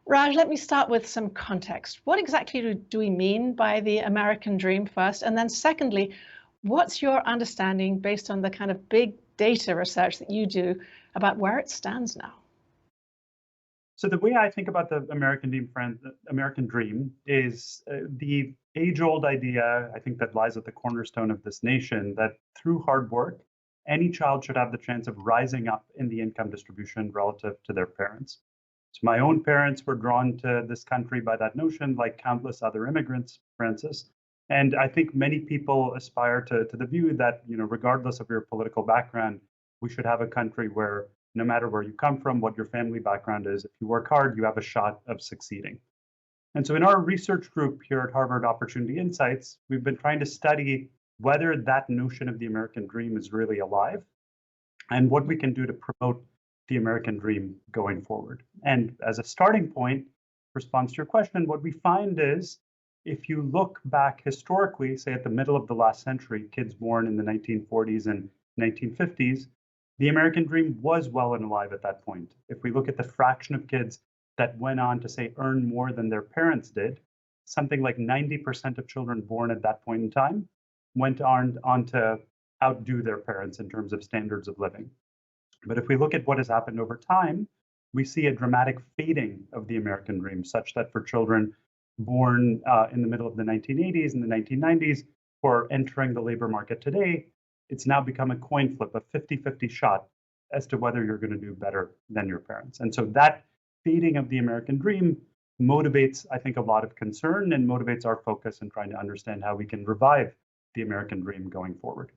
Raj, let me start with some context. What exactly do we mean by the American dream first? And then secondly, what's your understanding based on the kind of big data research that you do about where it stands now? So the way I think about the American dream is the age-old idea, I think that lies at the cornerstone of this nation, that through hard work, any child should have the chance of rising up in the income distribution relative to their parents. So my own parents were drawn to this country by that notion, like countless other immigrants, Francis. And I think many people aspire to the view that, regardless of your political background, we should have a country where no matter where you come from, what your family background is, if you work hard, you have a shot of succeeding. And so in our research group here at Harvard Opportunity Insights, we've been trying to study whether that notion of the American dream is really alive and what we can do to promote the American dream going forward. And as a starting point, response to your question, what we find is if you look back historically, say at the middle of the last century, kids born in the 1940s and 1950s, the American dream was well and alive at that point. If we look at the fraction of kids that went on to, say, earn more than their parents did, something like 90% of children born at that point in time went on to outdo their parents in terms of standards of living. But if we look at what has happened over time, we see a dramatic fading of the American dream, such that for children born in the middle of the 1980s and the 1990s, who are entering the labor market today, it's now become a coin flip, a 50-50 shot as to whether you're going to do better than your parents. And so that fading of the American dream motivates, I think, a lot of concern and motivates our focus in trying to understand how we can revive the American dream going forward.